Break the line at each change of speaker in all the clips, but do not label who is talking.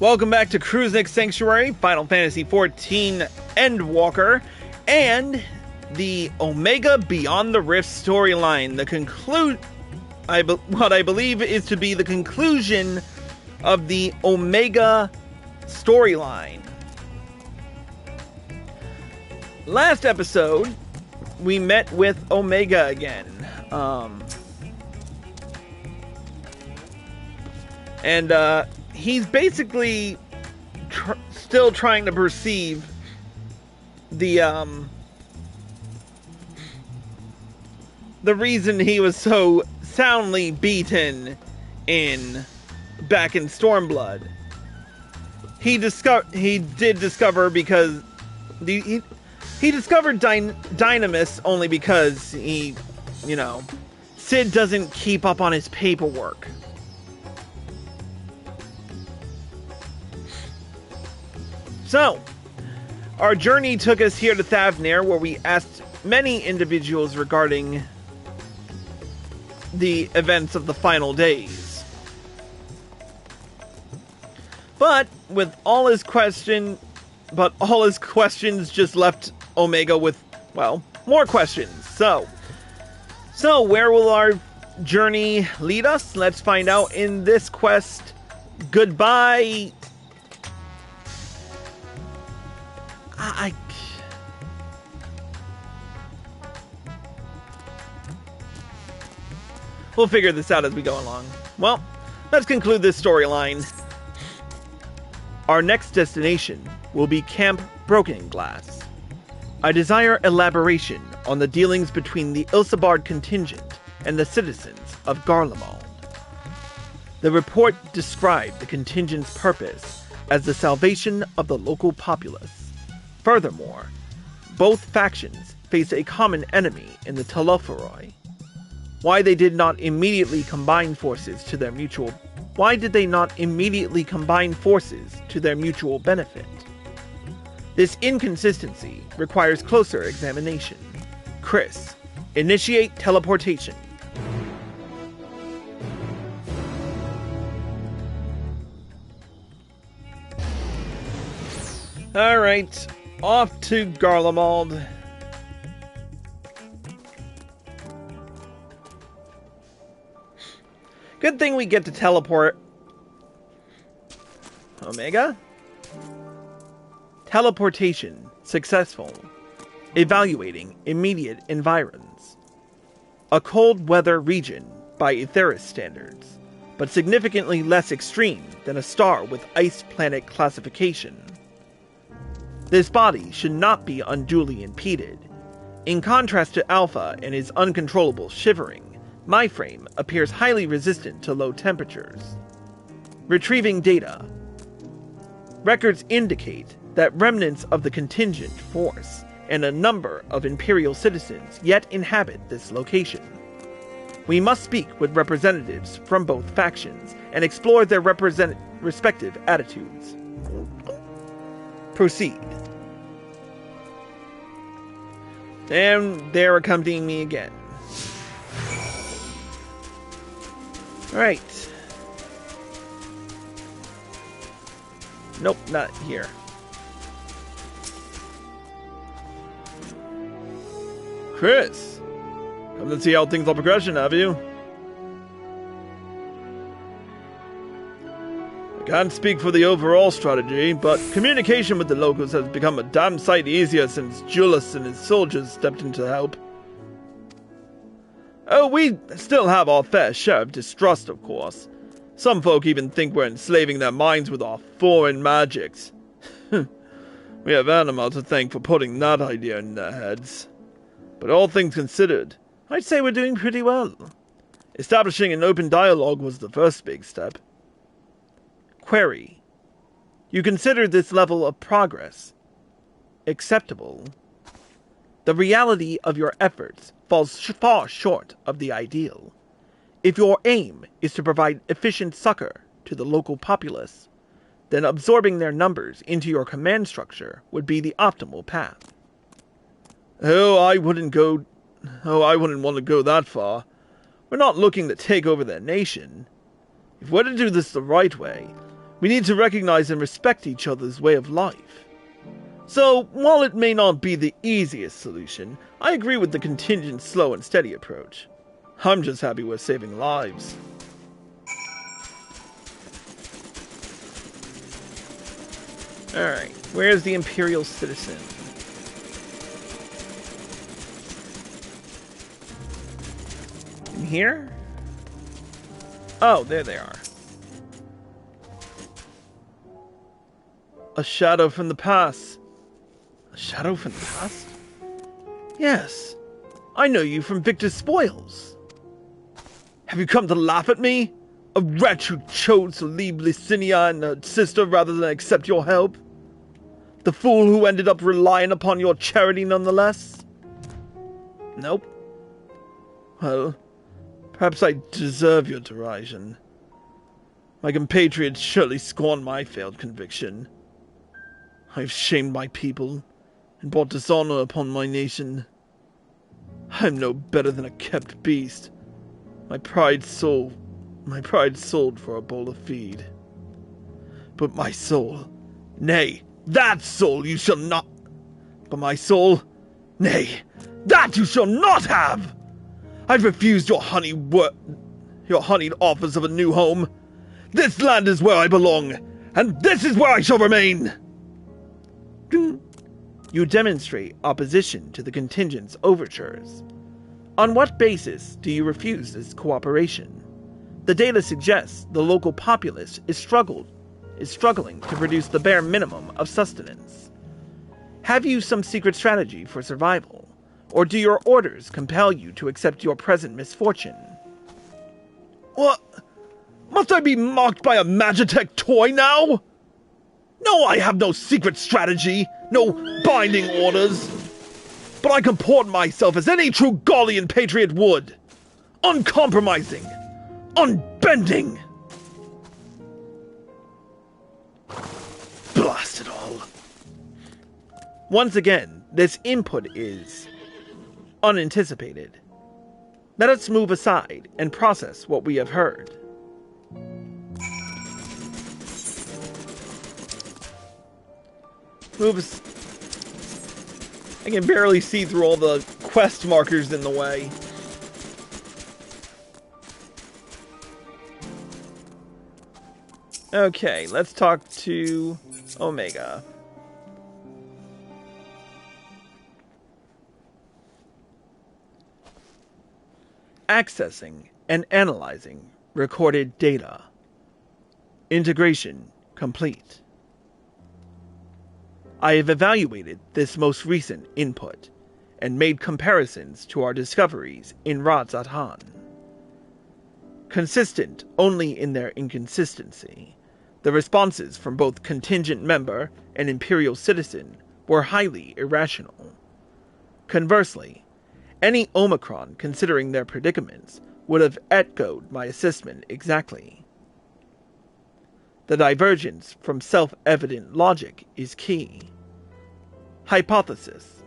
Welcome back to Kruznik's Sanctuary, Final Fantasy XIV Endwalker, and the Omega Beyond the Rift storyline. What I believe is to be the conclusion of the Omega storyline. Last episode, we met with Omega again. He's basically still trying to perceive the reason he was so soundly beaten back in Stormblood. He did discover because he discovered Dynamis only because Cid doesn't keep up on his paperwork. So, our journey took us here to Thavnir, where we asked many individuals regarding the events of the final days. But all his questions just left Omega with, more questions. So where will our journey lead us? Let's find out in this quest. Goodbye. We'll figure this out as we go along. Well, let's conclude this storyline. Our next destination will be Camp Broken Glass. I desire elaboration on the dealings between the Ilsabard contingent and the citizens of Garlemald. The report described the contingent's purpose as the salvation of the local populace. Furthermore, both factions face a common enemy in the Telophoroi. Why did they not immediately combine forces to their mutual benefit? This inconsistency requires closer examination. Chris, initiate teleportation. Alright, off to Garlemald. Good thing we get to teleport. Omega? Teleportation successful. Evaluating immediate environs. A cold weather region by Aetheris standards, but significantly less extreme than a star with ice planet classification. This body should not be unduly impeded. In contrast to Alpha and his uncontrollable shivering, my frame appears highly resistant to low temperatures. Retrieving data. Records indicate that remnants of the contingent force and a number of Imperial citizens yet inhabit this location. We must speak with representatives from both factions and explore their respective attitudes. Proceed. And they're accompanying me again. Right. Nope, not here. Chris, come to see how things are progressing, have you? I can't speak for the overall strategy, but communication with the locals has become a damn sight easier since Julius and his soldiers stepped in to help. Oh, we still have our fair share of distrust, of course. Some folk even think we're enslaving their minds with our foreign magics. We have Anima to thank for putting that idea in their heads. But all things considered, I'd say we're doing pretty well. Establishing an open dialogue was the first big step. Query. You consider this level of progress acceptable? The reality of your efforts falls far short of the ideal. If your aim is to provide efficient succor to the local populace, then absorbing their numbers into your command structure would be the optimal path. I wouldn't want to go that far. We're not looking to take over their nation. If we're to do this the right way, We need to recognize and respect each other's way of life. So, while it may not be the easiest solution, I agree with the contingent, slow and steady approach. I'm just happy we're saving lives. Alright, where's the Imperial Citizen? In here? Oh, there they are. A shadow from the past. A shadow from the past? Yes, I know you from Victor's Spoils. Have you come to laugh at me? A wretch who chose to leave Licinia and her sister rather than accept your help? The fool who ended up relying upon your charity nonetheless? Nope. Well, perhaps I deserve your derision. My compatriots surely scorn my failed conviction. I've shamed my people and brought dishonor upon my nation. I'm no better than a kept beast. My pride sold for a bowl of feed. But my soul, nay, that soul you shall not. But my soul, nay, that you shall not have. I've refused your honeyed offers of a new home. This land is where I belong, and this is where I shall remain. You demonstrate opposition to the contingent's overtures. On what basis do you refuse this cooperation? The data suggests the local populace is struggling to produce the bare minimum of sustenance. Have you some secret strategy for survival, or do your orders compel you to accept your present misfortune? What? Must I be mocked by a Magitech toy now? No, I have no secret strategy, no binding orders. But I comport myself as any true Gallian patriot would. Uncompromising. Unbending. Blast it all. Once again, this input is unanticipated. Let us move aside and process what we have heard. I can barely see through all the quest markers in the way. Okay, let's talk to Omega. Accessing and analyzing recorded data. Integration complete. I have evaluated this most recent input and made comparisons to our discoveries in Radzatan. Consistent only in their inconsistency, the responses from both contingent member and Imperial citizen were highly irrational. Conversely, any Omicron considering their predicaments would have echoed my assessment exactly. The divergence from self-evident logic is key. Hypothesis.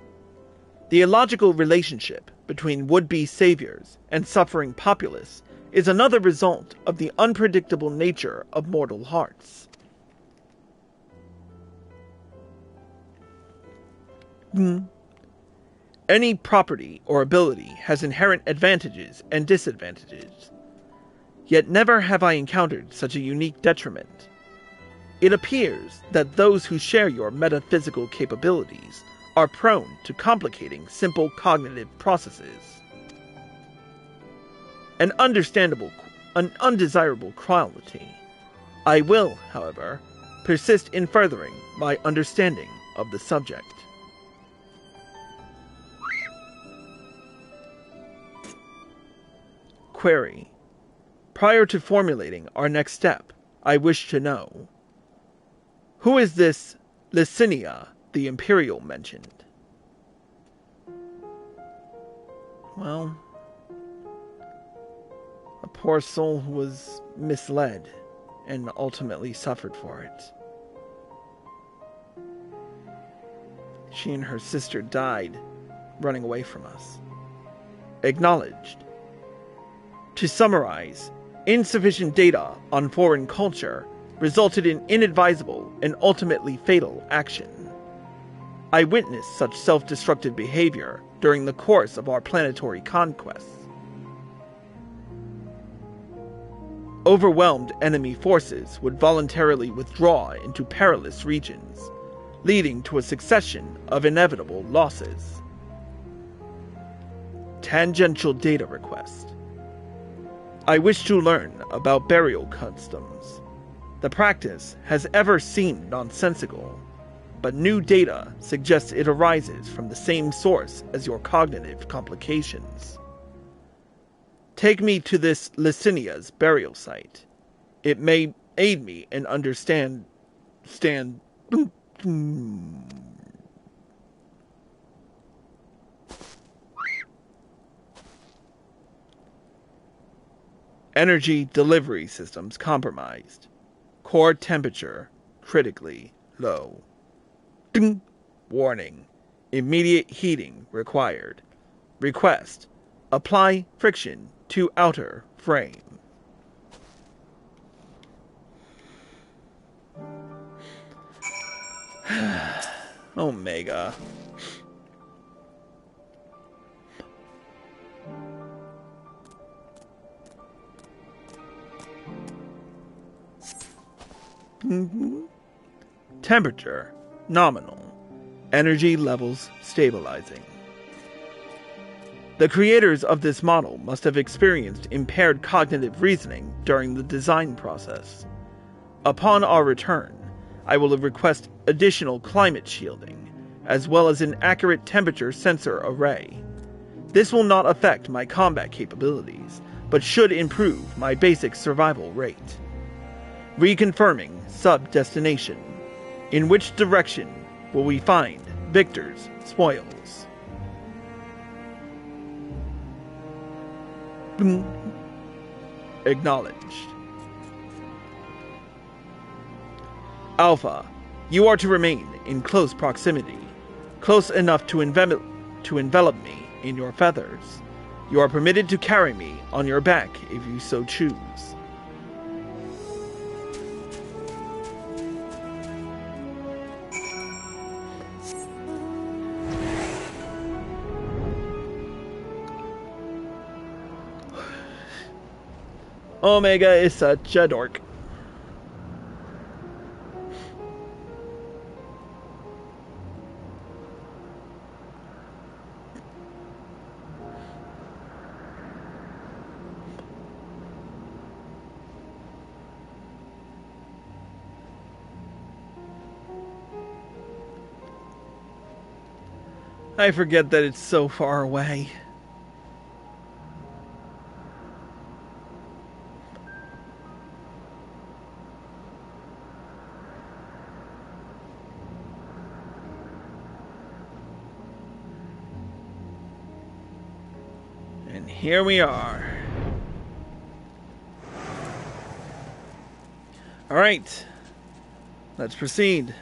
The illogical relationship between would-be saviors and suffering populace is another result of the unpredictable nature of mortal hearts. Any property or ability has inherent advantages and disadvantages, yet never have I encountered such a unique detriment. It appears that those who share your metaphysical capabilities are prone to complicating simple cognitive processes. An undesirable quality. I will, however, persist in furthering my understanding of the subject. Query. Prior to formulating our next step, I wish to know: who is this Licinia the Imperial mentioned? Well, a poor soul who was misled and ultimately suffered for it. She and her sister died running away from us. Acknowledged. To summarize, insufficient data on foreign culture resulted in inadvisable and ultimately fatal action. I witnessed such self-destructive behavior during the course of our planetary conquests. Overwhelmed enemy forces would voluntarily withdraw into perilous regions, leading to a succession of inevitable losses. Tangential data request. I wish to learn about burial customs. The practice has ever seemed nonsensical, but new data suggests it arises from the same source as your cognitive complications. Take me to this Licinia's burial site. It may aid me in Energy delivery systems compromised. Core temperature critically low. Ding. Warning. Immediate heating required. Request. Apply friction to outer frame. Omega. Temperature nominal. Energy levels stabilizing. The creators of this model must have experienced impaired cognitive reasoning during the design process. Upon our return, I will request additional climate shielding, as well as an accurate temperature sensor array. This will not affect my combat capabilities, but should improve my basic survival rate. Reconfirming sub-destination. In which direction will we find Victor's spoils? Acknowledged. Alpha, you are to remain in close proximity, close enough to envelop me in your feathers. You are permitted to carry me on your back if you so choose. Omega is such a dork. I forget that it's so far away. And here we are. All right, let's proceed.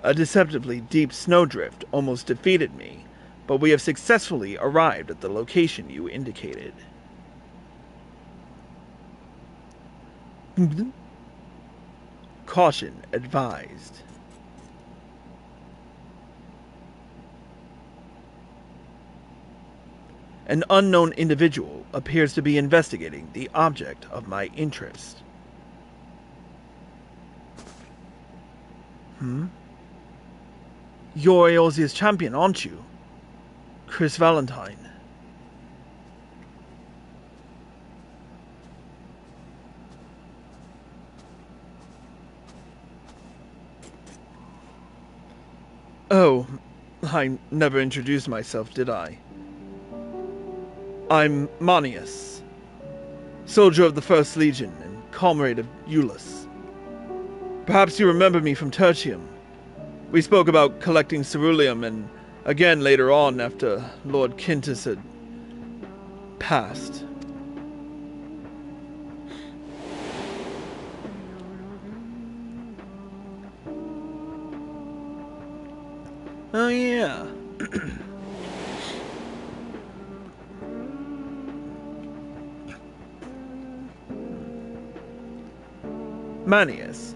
A deceptively deep snowdrift almost defeated me, but we have successfully arrived at the location you indicated. Caution advised. An unknown individual appears to be investigating the object of my interest. You're Eorzea's champion, aren't you? Chris Valentine. Oh, I never introduced myself, did I? I'm Manius, soldier of the First Legion and comrade of Eulus. Perhaps you remember me from Tertium. We spoke about collecting ceruleum and again later on after Lord Quintus had passed. Oh yeah. Manius.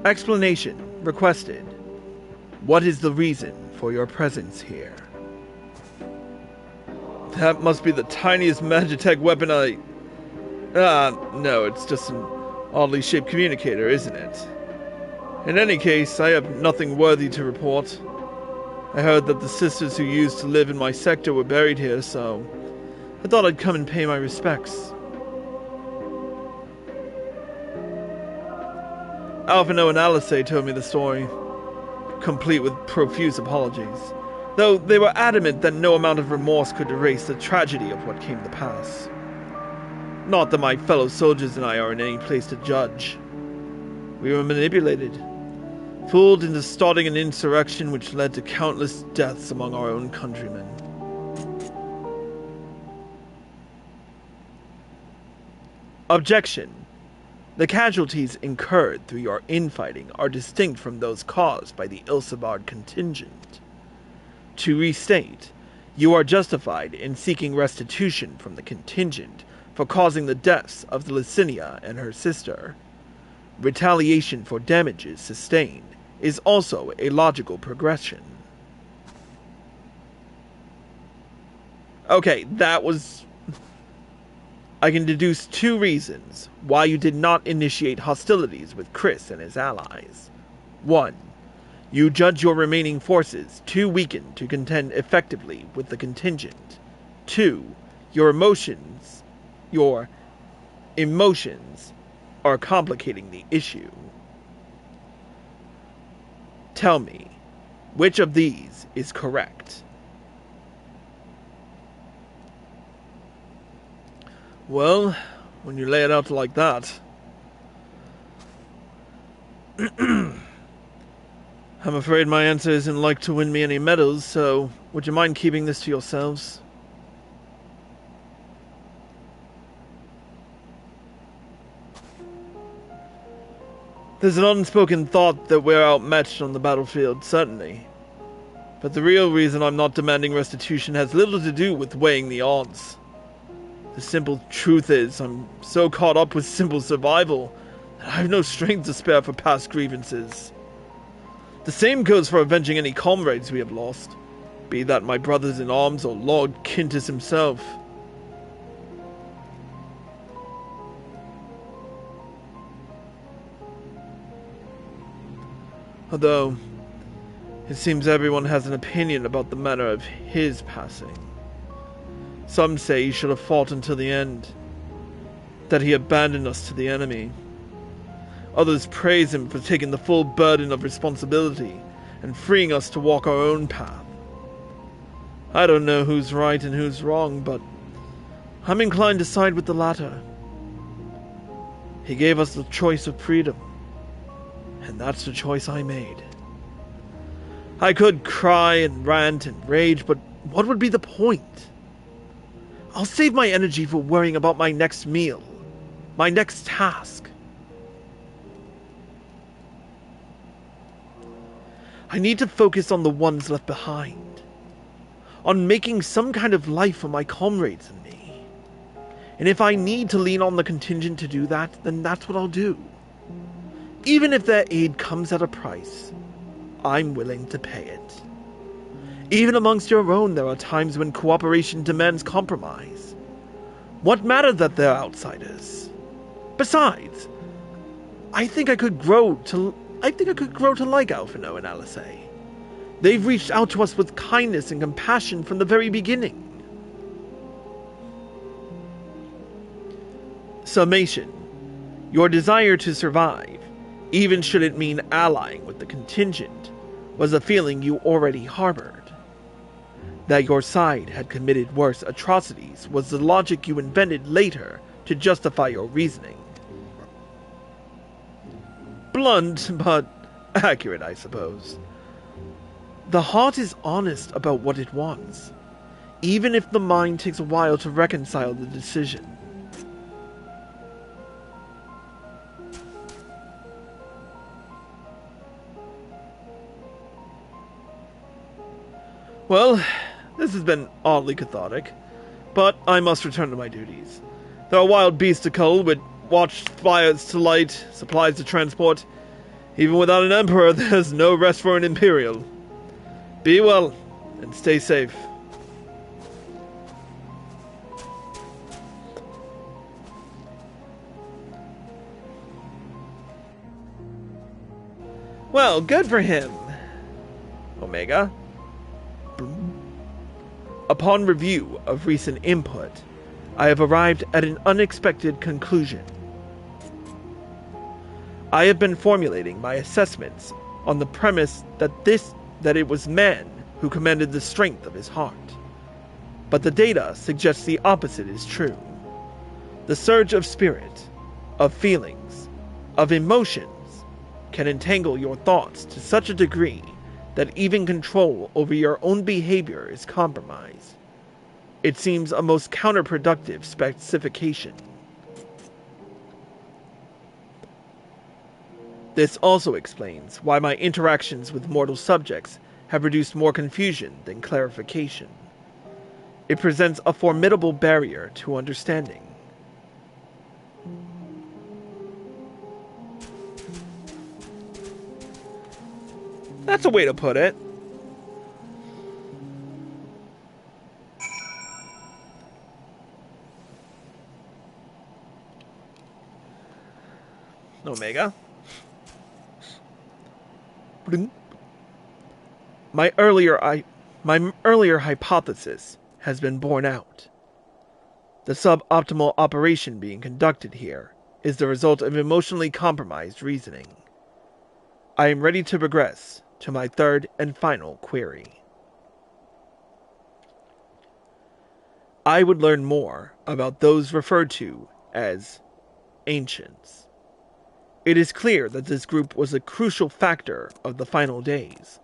Explanation requested. What is the reason for your presence here? That must be the tiniest Magitech weapon I... no, it's just an oddly shaped communicator, isn't it? In any case, I have nothing worthy to report. I heard that the sisters who used to live in my sector were buried here, so I thought I'd come and pay my respects. Alphino and Alice told me the story, complete with profuse apologies, though they were adamant that no amount of remorse could erase the tragedy of what came to pass. Not that my fellow soldiers and I are in any place to judge. We were manipulated, fooled into starting an insurrection which led to countless deaths among our own countrymen. Objection. The casualties incurred through your infighting are distinct from those caused by the Ilsabard contingent. To restate, you are justified in seeking restitution from the contingent for causing the deaths of the Licinia and her sister. Retaliation for damages sustained is also a logical progression. Okay, that was... I can deduce two reasons why you did not initiate hostilities with Chris and his allies. 1. You judge your remaining forces too weakened to contend effectively with the contingent. 2. Your emotions are complicating the issue. Tell me, which of these is correct? Well, when you lay it out like that... I'm afraid my answer isn't like to win me any medals, so would you mind keeping this to yourselves? There's an unspoken thought that we're outmatched on the battlefield, certainly. But the real reason I'm not demanding restitution has little to do with weighing the odds. The simple truth is, I'm so caught up with simple survival that I have no strength to spare for past grievances. The same goes for avenging any comrades we have lost, be that my brothers in arms or Lord Quintus himself. Although, it seems everyone has an opinion about the manner of his passing. Some say he should have fought until the end, that he abandoned us to the enemy. Others praise him for taking the full burden of responsibility and freeing us to walk our own path. I don't know who's right and who's wrong, but I'm inclined to side with the latter. He gave us the choice of freedom, and that's the choice I made. I could cry and rant and rage, but what would be the point? I'll save my energy for worrying about my next meal, my next task. I need to focus on the ones left behind, on making some kind of life for my comrades and me. And if I need to lean on the contingent to do that, then that's what I'll do. Even if their aid comes at a price, I'm willing to pay it. Even amongst your own, there are times when cooperation demands compromise. What matter that they're outsiders? Besides, I think I could grow to like Alphino and Alice. They've reached out to us with kindness and compassion from the very beginning. Summation. Your desire to survive, even should it mean allying with the contingent, was a feeling you already harbored. That your side had committed worse atrocities was the logic you invented later to justify your reasoning. Blunt, but accurate, I suppose. The heart is honest about what it wants, even if the mind takes a while to reconcile the decision. Well, this has been oddly cathartic, but I must return to my duties. There are wild beasts to cull, with watchfires to light, supplies to transport. Even without an emperor, there's no rest for an imperial. Be well, and stay safe. Well, good for him. Omega. Upon review of recent input, I have arrived at an unexpected conclusion. I have been formulating my assessments on the premise that it was man who commanded the strength of his heart. But the data suggests the opposite is true. The surge of spirit, of feelings, of emotions can entangle your thoughts to such a degree that even control over your own behavior is compromised. It seems a most counterproductive specification. This also explains why my interactions with mortal subjects have produced more confusion than clarification. It presents a formidable barrier to understanding. That's a way to put it. Omega. My earlier hypothesis has been borne out. The suboptimal operation being conducted here is the result of emotionally compromised reasoning. I am ready to progress to my third and final query. I would learn more about those referred to as ancients. It is clear that this group was a crucial factor of the final days,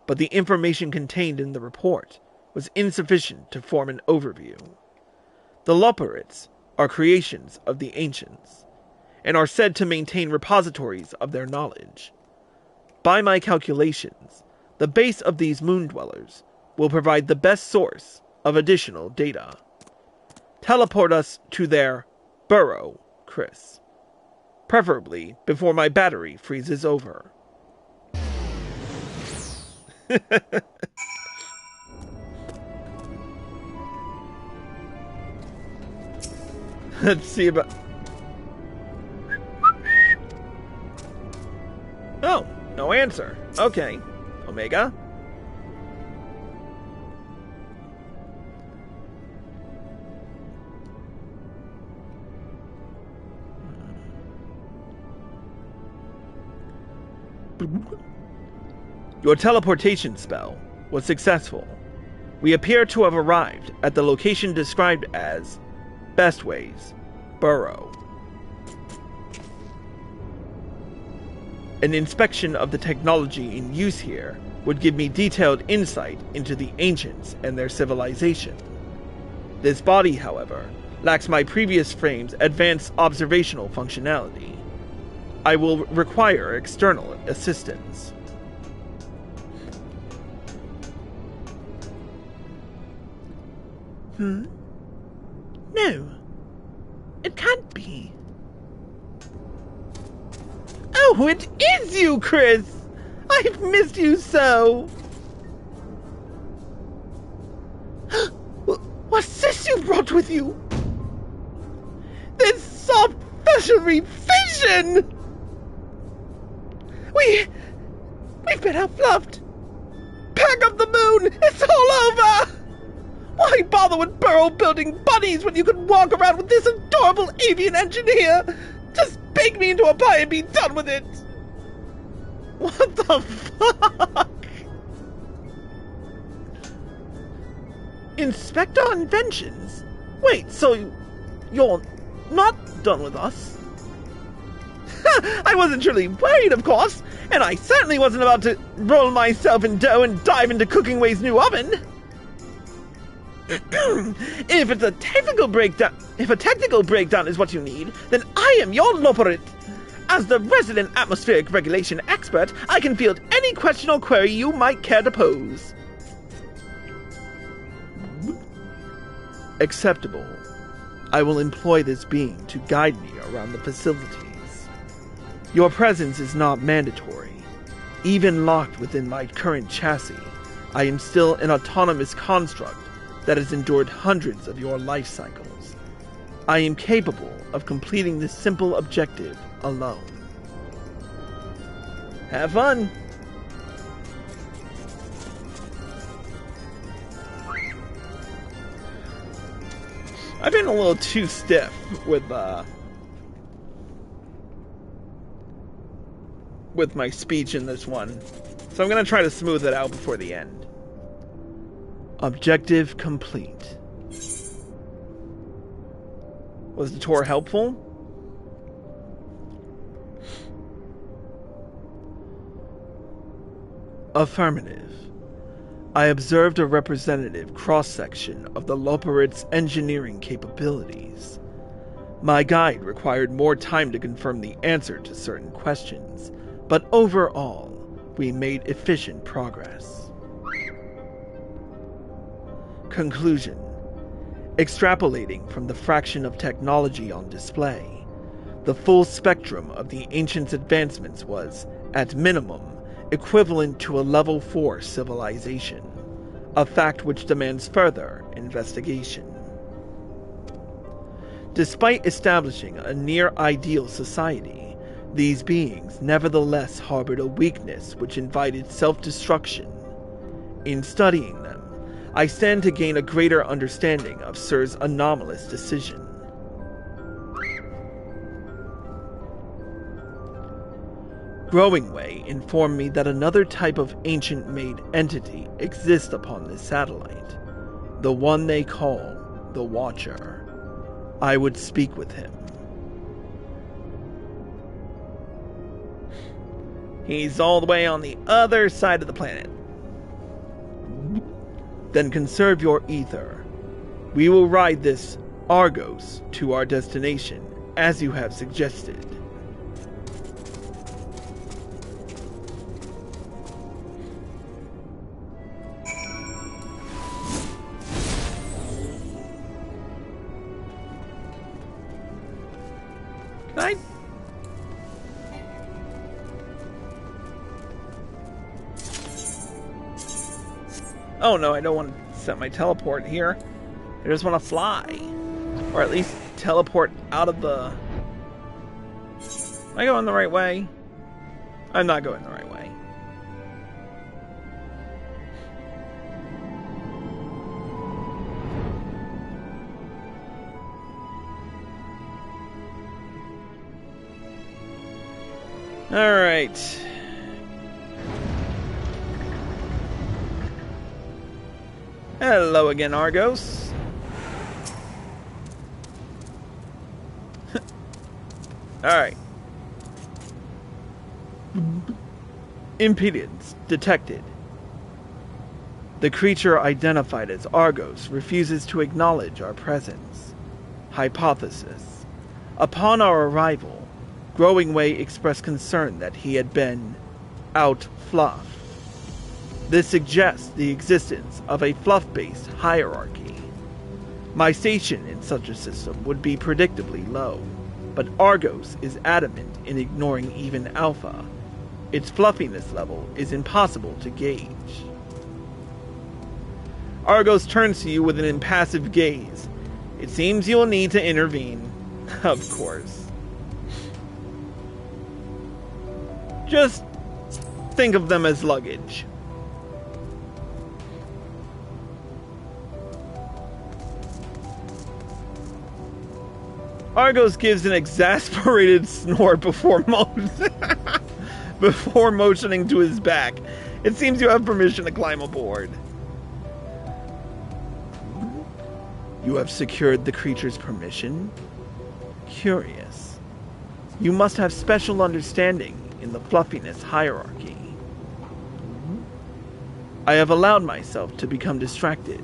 but the information contained in the report was insufficient to form an overview. The Loperites are creations of the ancients, and are said to maintain repositories of their knowledge. By my calculations, the base of these moon dwellers will provide the best source of additional data. Teleport us to their burrow, Chris. Preferably before my battery freezes over. Let's see about... Oh, no answer. Okay. Omega? Your teleportation spell was successful. We appear to have arrived at the location described as Bestway's Burrow. An inspection of the technology in use here would give me detailed insight into the ancients and their civilization. This body, however, lacks my previous frame's advanced observational functionality. I will require external assistance. No. It can't be. Oh, it is you, Chris! I've missed you so! What's this you brought with you? This soft special vision! We've been outfluffed! Pack up the moon! It's all over! Why bother with burrow building bunnies when you could walk around with this adorable avian engineer? Just bake me into a pie and be done with it! What the fuck? Inspector Inventions? Wait, so you're not done with us? I wasn't truly worried, of course, and I certainly wasn't about to roll myself in dough and dive into Cooking Way's new oven. If a technical breakdown is what you need, then I am your Loperite. As the resident atmospheric regulation expert, I can field any question or query you might care to pose. Acceptable. I will employ this being to guide me around the facilities. Your presence is not mandatory. Even locked within my current chassis, I am still an autonomous construct that has endured hundreds of your life cycles. I am capable of completing this simple objective alone. Have fun! I've been a little too stiff with my speech in this one, so I'm going to try to smooth it out before the end. Objective complete. Was the tour helpful? Affirmative. I observed a representative cross-section of the Loperit's engineering capabilities. My guide required more time to confirm the answer to certain questions, but overall, we made efficient progress. Conclusion. Extrapolating from the fraction of technology on display, the full spectrum of the Ancients' advancements was, at minimum, equivalent to a level 4 civilization, a fact which demands further investigation. Despite establishing a near-ideal society, these beings nevertheless harbored a weakness which invited self-destruction. In studying them, I stand to gain a greater understanding of Sir's anomalous decision. Growingway informed me that another type of ancient-made entity exists upon this satellite, the one they call the Watcher. I would speak with him. He's all the way on the other side of the planet. Then conserve your ether. We will ride this Argos to our destination, as you have suggested. Can I? Oh no, I don't want to set my teleport here. I just want to fly. Or at least teleport out of the... Am I going the right way? I'm not going the right way. Alright. Hello again, Argos. Alright. Impedance detected. The creature identified as Argos refuses to acknowledge our presence. Hypothesis. Upon our arrival, Growingway expressed concern that he had been out-fluffed. This suggests the existence of a fluff-based hierarchy. My station in such a system would be predictably low, but Argos is adamant in ignoring even Alpha. Its fluffiness level is impossible to gauge. Argos turns to you with an impassive gaze. It seems you'll need to intervene. Of course. Just think of them as luggage. Argos gives an exasperated snort before motioning to his back. It seems you have permission to climb aboard. You have secured the creature's permission? Curious. You must have special understanding in the fluffiness hierarchy. I have allowed myself to become distracted.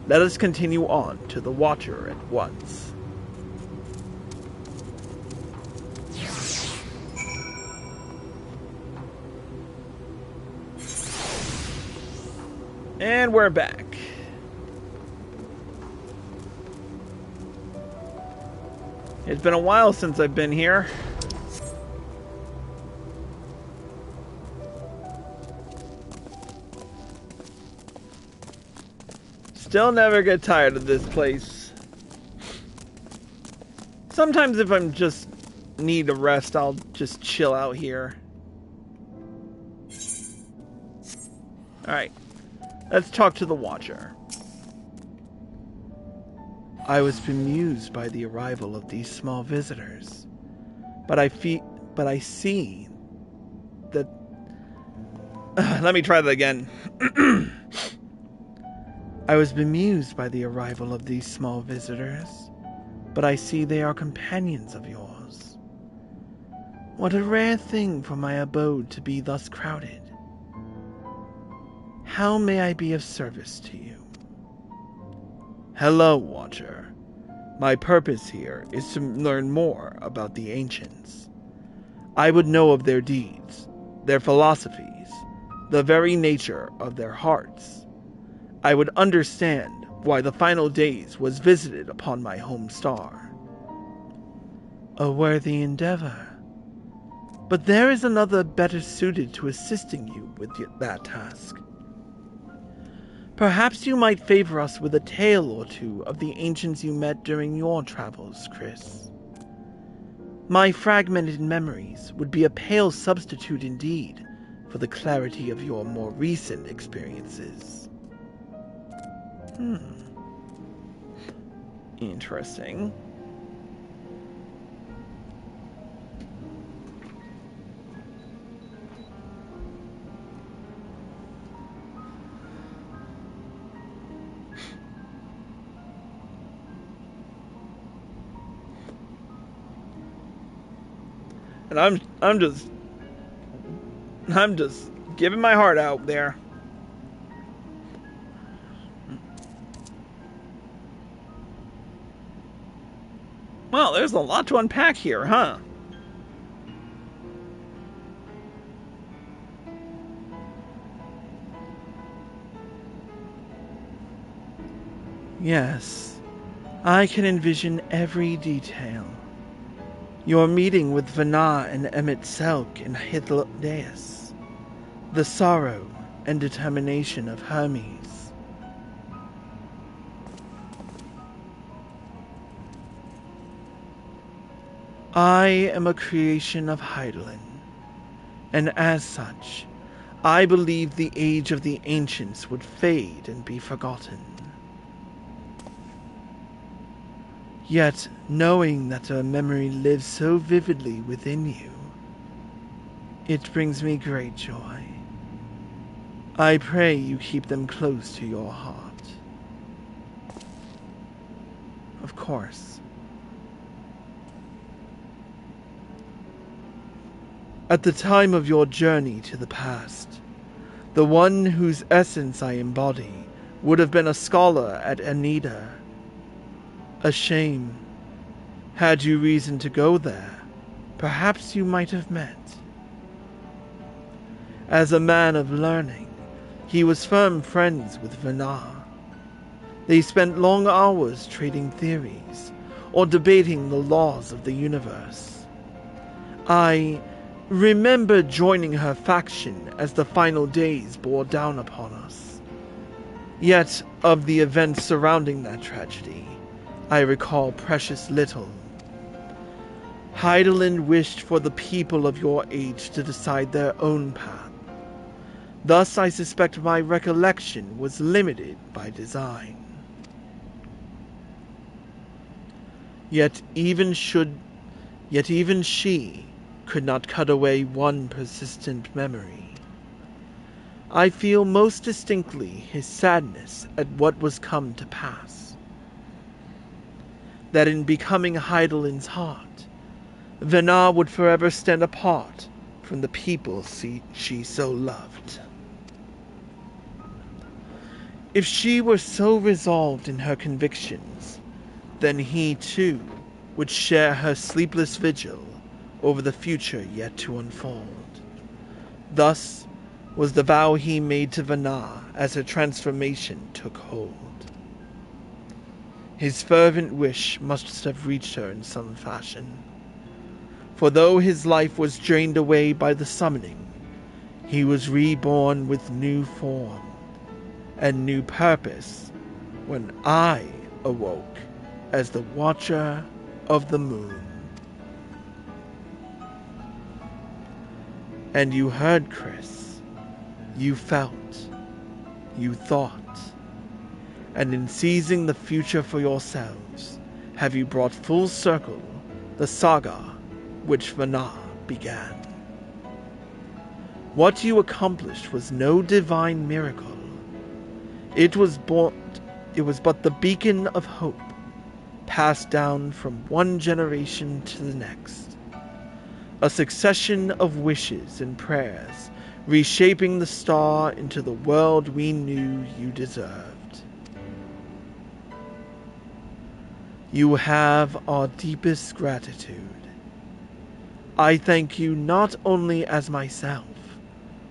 Let us continue on to the Watcher at once. And we're back. It's been a while since I've been here. Still never get tired of this place. Sometimes if I'm just need a rest, I'll just chill out here. Alright, let's talk to the Watcher. I was bemused by the arrival of these small visitors, but I see that... let me try that again. I was bemused by the arrival of these small visitors, but I see they are companions of yours. What a rare thing for my abode to be thus crowded. How may I be of service to you? Hello, Watcher. My purpose here is to learn more about the ancients. I would know of their deeds, their philosophies, the very nature of their hearts. I would understand why the final days was visited upon my home star. A worthy endeavor. But there is another better suited to assisting you with that task. Perhaps you might favor us with a tale or two of the ancients you met during your travels, Chris. My fragmented memories would be a pale substitute indeed for the clarity of your more recent experiences. Interesting. And I'm just giving my heart out there. Well, there's a lot to unpack here, huh? Yes, I can envision every detail. Your meeting with Vana and Emmett Selk in Hythlodaeus. The sorrow and determination of Hermes. I am a creation of Hydaelyn, and as such, I believe the age of the ancients would fade and be forgotten. Yet, knowing that a memory lives so vividly within you, it brings me great joy. I pray you keep them close to your heart. Of course. At the time of your journey to the past, the one whose essence I embody would have been a scholar at Anida. A shame. Had you reason to go there, perhaps you might have met. As a man of learning, he was firm friends with Vana. They spent long hours trading theories, or debating the laws of the universe. I remember joining her faction as the final days bore down upon us. Yet, of the events surrounding that tragedy, I recall precious little. Hydaelyn wished for the people of your age to decide their own path. Thus I suspect my recollection was limited by design. Yet even she could not cut away one persistent memory. I feel most distinctly his sadness at what was come to pass. That in becoming Hydaelyn's heart, Vana would forever stand apart from the people she so loved. If she were so resolved in her convictions, then he too would share her sleepless vigil over the future yet to unfold. Thus was the vow he made to Vana as her transformation took hold. His fervent wish must have reached her in some fashion. For though his life was drained away by the summoning, he was reborn with new form and new purpose when I awoke as the Watcher of the Moon. And you heard, Chris. You felt. You thought. And in seizing the future for yourselves, have you brought full circle the saga which Vana began. What you accomplished was no divine miracle. It was but the beacon of hope, passed down from one generation to the next. A succession of wishes and prayers, reshaping the star into the world we knew you deserved. You have our deepest gratitude. I thank you not only as myself,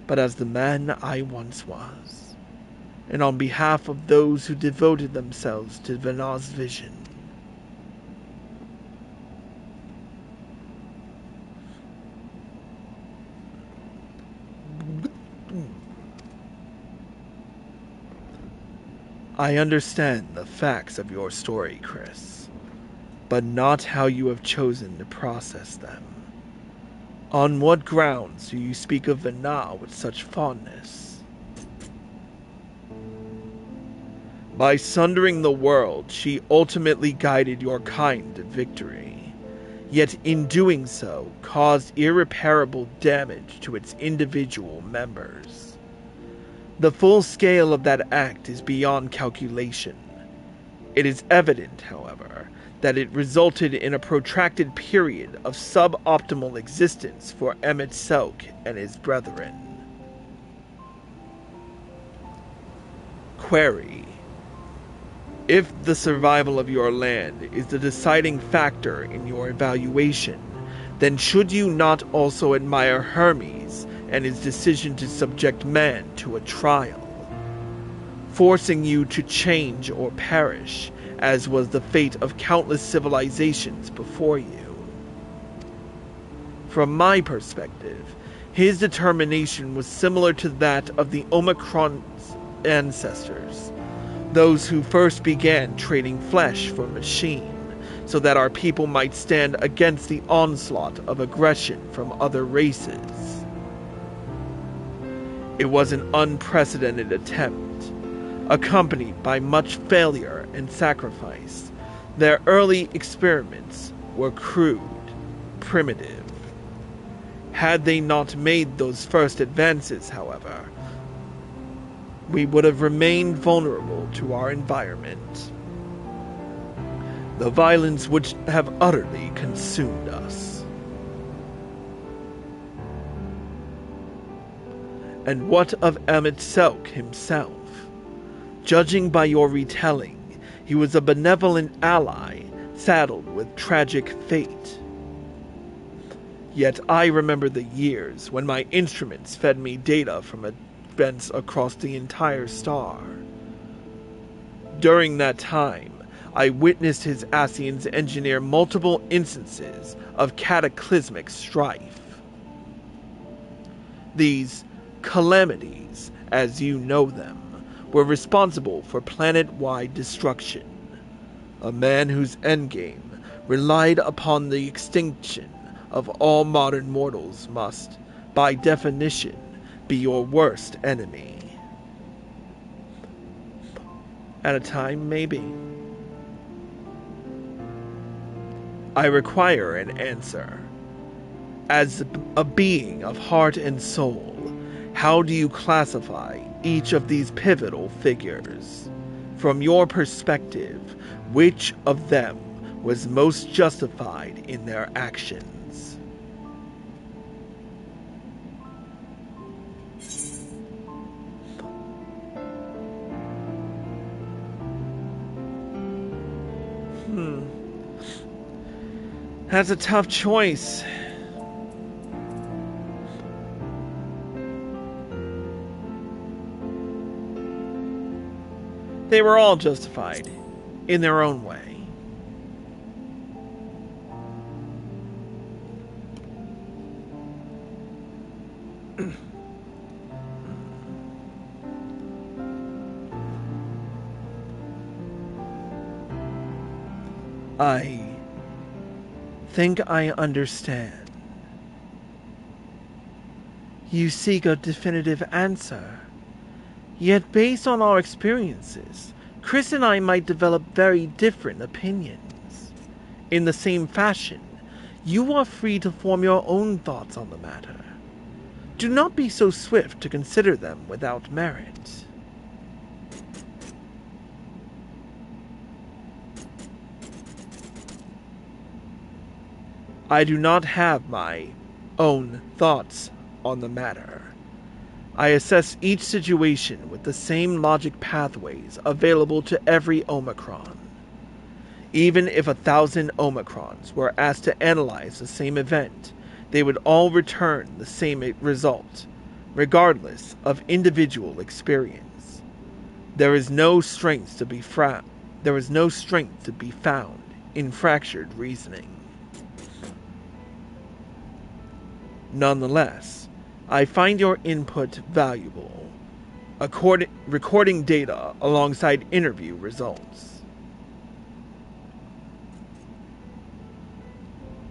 but as the man I once was, and on behalf of those who devoted themselves to Vana's vision. I understand the facts of your story, Chris, but not how you have chosen to process them. On what grounds do you speak of Vana with such fondness? By sundering the world, she ultimately guided your kind to victory, yet in doing so caused irreparable damage to its individual members. The full scale of that act is beyond calculation. It is evident, however, that it resulted in a protracted period of suboptimal existence for Emmett Selk and his brethren. Query: if the survival of your land is the deciding factor in your evaluation, then should you not also admire Hermes and his decision to subject man to a trial, forcing you to change or perish, as was the fate of countless civilizations before you? From my perspective, his determination was similar to that of the Omicron's ancestors, those who first began trading flesh for machine, so that our people might stand against the onslaught of aggression from other races. It was an unprecedented attempt, accompanied by much failure and sacrifice. Their early experiments were crude, primitive. Had they not made those first advances, however, we would have remained vulnerable to our environment. The violence would have utterly consumed us. And what of Emmett Selk himself? Judging by your retelling, he was a benevolent ally, saddled with tragic fate. Yet I remember the years when my instruments fed me data from events across the entire star. During that time, I witnessed his Asians engineer multiple instances of cataclysmic strife. These calamities, as you know them, were responsible for planet-wide destruction. A man whose endgame relied upon the extinction of all modern mortals must, by definition, be your worst enemy. At a time, maybe. I require an answer. As a being of heart and soul, how do you classify each of these pivotal figures? From your perspective, which of them was most justified in their actions? That's a tough choice. They were all justified, in their own way. I think I understand. You seek a definitive answer. Yet based on our experiences, Chris and I might develop very different opinions. In the same fashion, you are free to form your own thoughts on the matter. Do not be so swift to consider them without merit. I do not have my own thoughts on the matter. I assess each situation with the same logic pathways available to every Omicron. Even if 1,000 Omicrons were asked to analyze the same event, they would all return the same result, regardless of individual experience. There is no strength to be found in fractured reasoning. Nonetheless, I find your input valuable, recording data alongside interview results.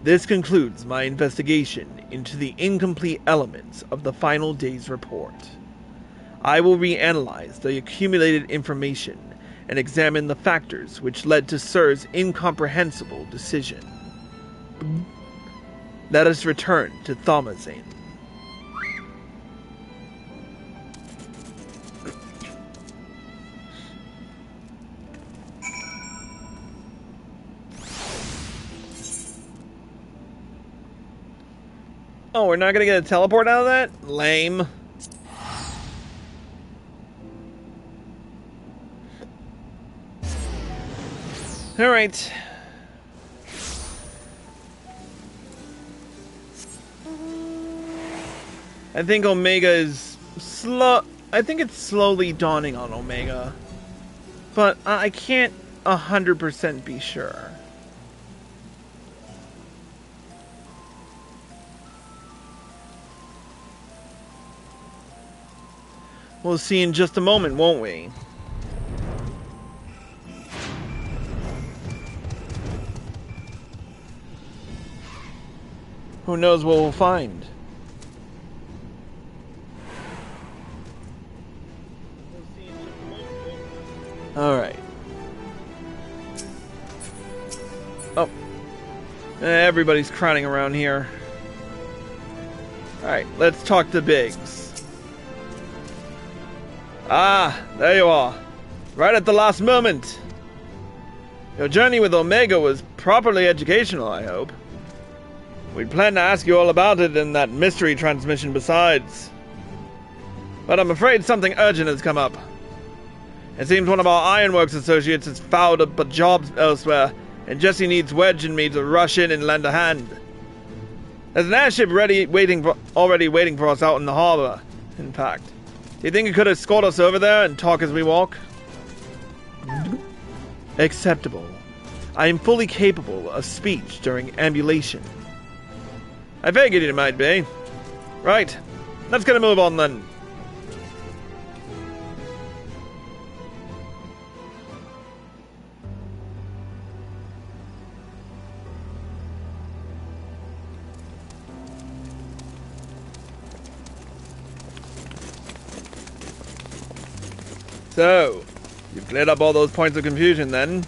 This concludes my investigation into the incomplete elements of the final day's report. I will reanalyze the accumulated information and examine the factors which led to Sir's incomprehensible decision. Let us return to Thomazane. Oh, we're not gonna get a teleport out of that? Lame. Alright. I think Omega is slow. I think it's slowly dawning on Omega. But I can't 100% be sure. We'll see in just a moment, won't we? Who knows what we'll find? Alright. Oh. Everybody's crowding around here. Alright, let's talk to Biggs. Ah, there you are. Right at the last moment. Your journey with Omega was properly educational, I hope. We'd planned to ask you all about it in that mystery transmission besides. But I'm afraid something urgent has come up. It seems one of our Ironworks associates has fouled up jobs elsewhere, and Jesse needs Wedge and me to rush in and lend a hand. There's an airship already waiting for us out in the harbor, in fact. Do you think you could escort us over there and talk as we walk? Acceptable. I am fully capable of speech during ambulation. I figured it might be. Right, let's get a move on then. So, you've cleared up all those points of confusion then?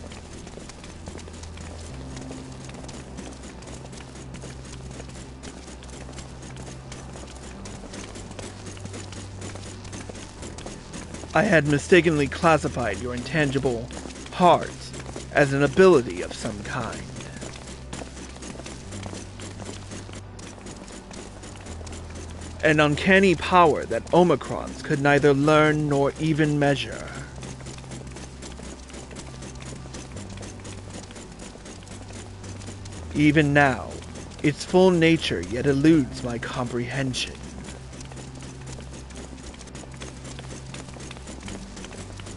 I had mistakenly classified your intangible heart as an ability of some kind. An uncanny power that Omicrons could neither learn nor even measure. Even now, its full nature yet eludes my comprehension.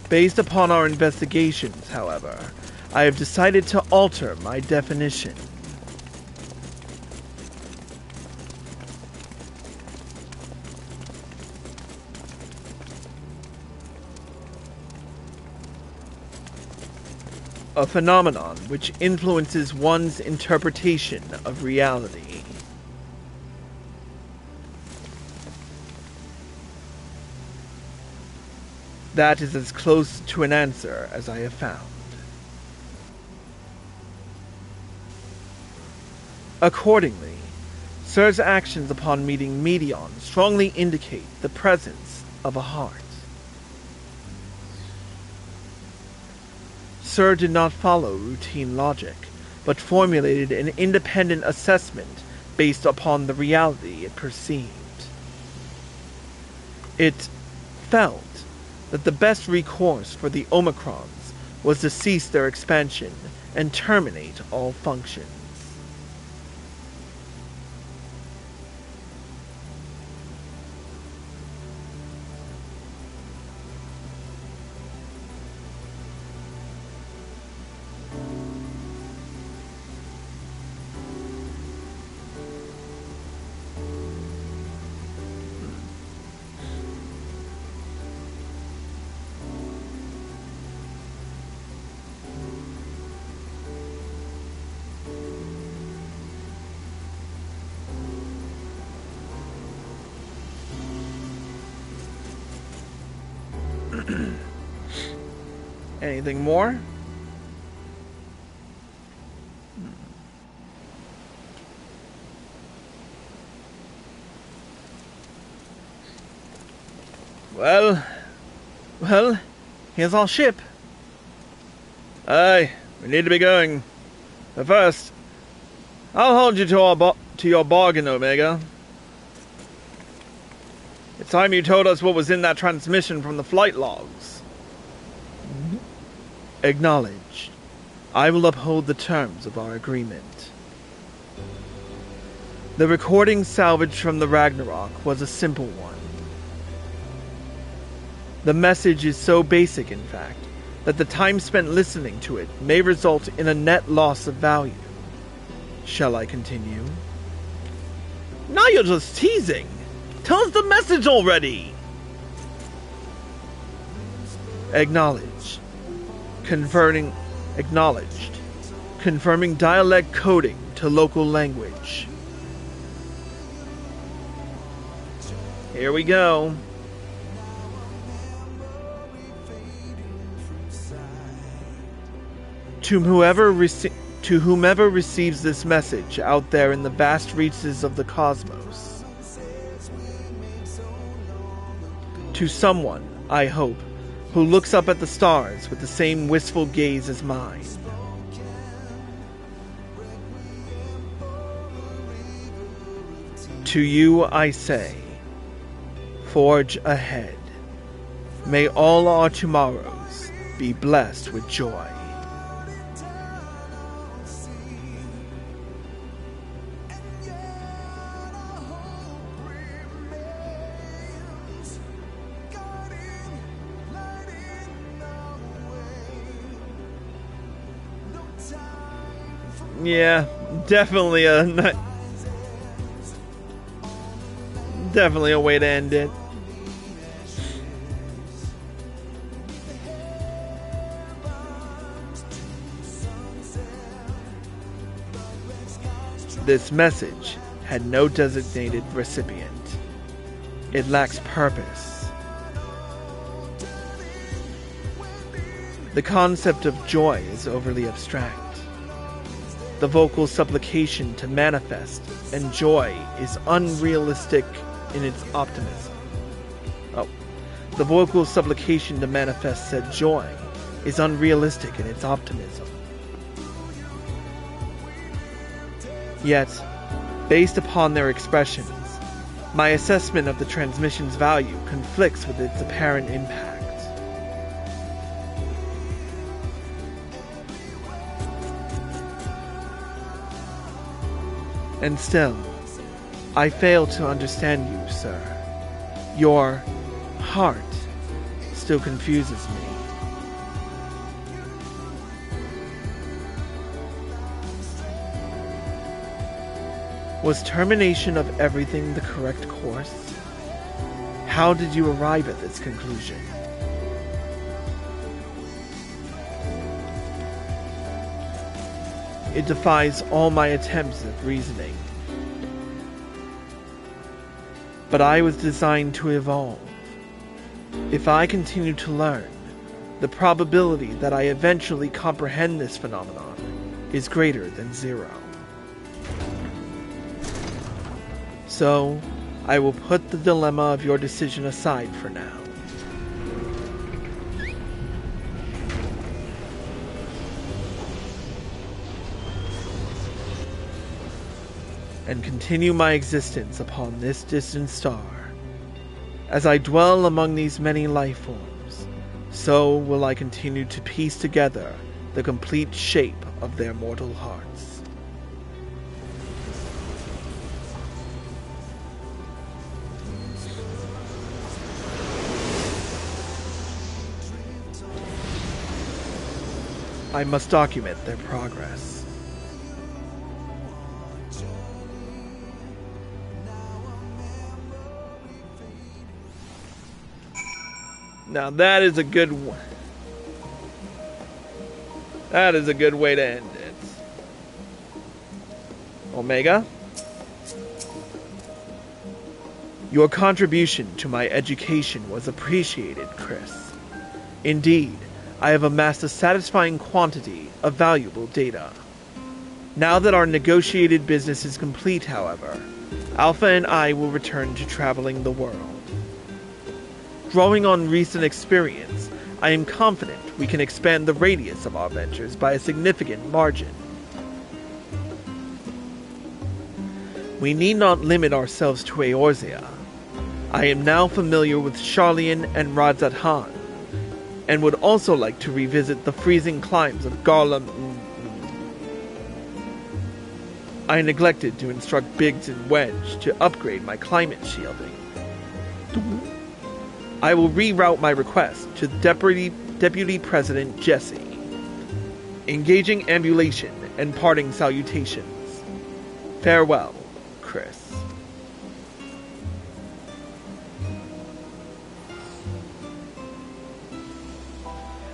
Based upon our investigations, however, I have decided to alter my definition. A phenomenon which influences one's interpretation of reality. That is as close to an answer as I have found. Accordingly, Sir's actions upon meeting Medion strongly indicate the presence of a heart. Sir did not follow routine logic, but formulated an independent assessment based upon the reality it perceived. It felt that the best recourse for the Omicrons was to cease their expansion and terminate all functions. Anything more? Well, here's our ship. Aye, we need to be going. But first, I'll hold you to your bargain, Omega. It's time you told us what was in that transmission from the flight logs. Acknowledged. I will uphold the terms of our agreement. The recording salvaged from the Ragnarok was a simple one. The message is so basic, in fact, that the time spent listening to it may result in a net loss of value. Shall I continue? Now you're just teasing! Tell us the message already! Acknowledged. Acknowledged. Confirming dialect coding to local language. Here we go. To whomever receives this message out there in the vast reaches of the cosmos. To someone, I hope, who looks up at the stars with the same wistful gaze as mine. To you I say, forge ahead. May all our tomorrows be blessed with joy. Yeah, definitely a way to end it. This message had no designated recipient. It lacks purpose. The concept of joy is overly abstract. The vocal supplication to manifest and joy is unrealistic in its optimism. The vocal supplication to manifest said joy is unrealistic in its optimism. Yet, based upon their expressions, my assessment of the transmission's value conflicts with its apparent impact. And still, I fail to understand you, sir. Your heart still confuses me. Was termination of everything the correct course? How did you arrive at this conclusion? It defies all my attempts at reasoning. But I was designed to evolve. If I continue to learn, the probability that I eventually comprehend this phenomenon is greater than 0. So, I will put the dilemma of your decision aside for now. And continue my existence upon this distant star. As I dwell among these many life forms, so will I continue to piece together the complete shape of their mortal hearts. I must document their progress. Now that is a good one. That is a good way to end it. Omega? Your contribution to my education was appreciated, Chris. Indeed, I have amassed a satisfying quantity of valuable data. Now that our negotiated business is complete, however, Alpha and I will return to traveling the world. Drawing on recent experience, I am confident we can expand the radius of our ventures by a significant margin. We need not limit ourselves to Eorzea. I am now familiar with Sharlayan and Radzat-Han, and would also like to revisit the freezing climes of Garlem. I neglected to instruct Biggs and Wedge to upgrade my climate shielding. I will reroute my request to Deputy President Jesse. Engaging ambulation and parting salutations. Farewell, Chris.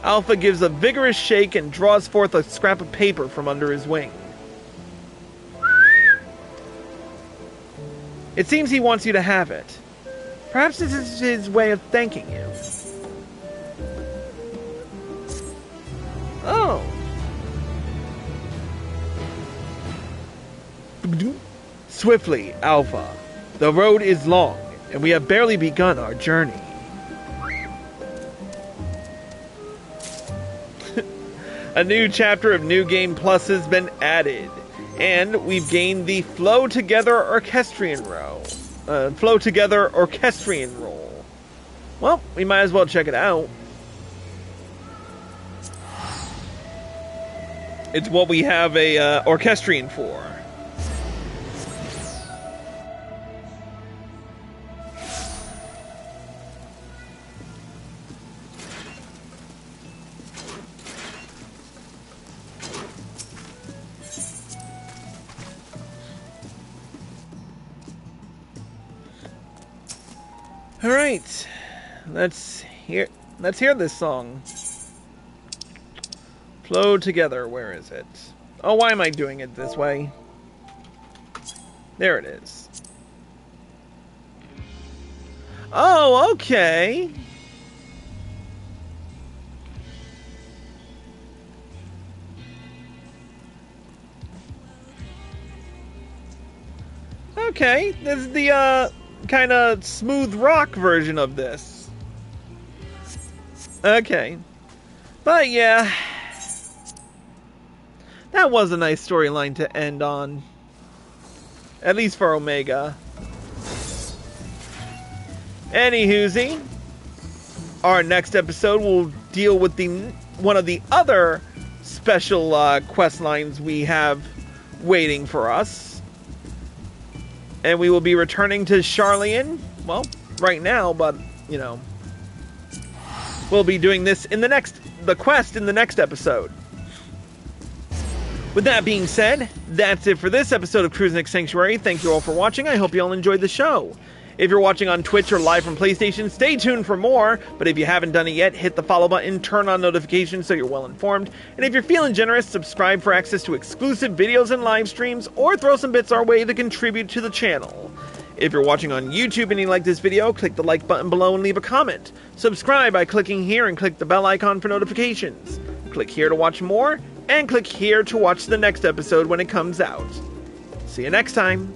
Alpha gives a vigorous shake and draws forth a scrap of paper from under his wing. It seems he wants you to have it. Perhaps this is his way of thanking you. Oh. Swiftly, Alpha. The road is long, and we have barely begun our journey. A new chapter of New Game Plus has been added, and we've gained the Flow Together Orchestrion role. Well, we might as well check it out. It's what we have a Orchestrion for. All right, let's hear this song. Flow Together, where is it? Oh, why am I doing it this way? There it is. Oh, okay. Okay, this is the kind of smooth rock version of this. Okay. But yeah, that was a nice storyline to end on. At least for Omega. Anywhoosie, our next episode will deal with one of the other special quest lines we have waiting for us. And we will be returning to Sharlayan, well, right now, but, you know, we'll be doing this in the quest in the next episode. With that being said, that's it for this episode of Cruising Sanctuary. Thank you all for watching. I hope you all enjoyed the show. If you're watching on Twitch or live from PlayStation, stay tuned for more. But if you haven't done it yet, hit the follow button, turn on notifications so you're well informed. And if you're feeling generous, subscribe for access to exclusive videos and live streams, or throw some bits our way to contribute to the channel. If you're watching on YouTube and you like this video, click the like button below and leave a comment. Subscribe by clicking here and click the bell icon for notifications. Click here to watch more, and click here to watch the next episode when it comes out. See you next time.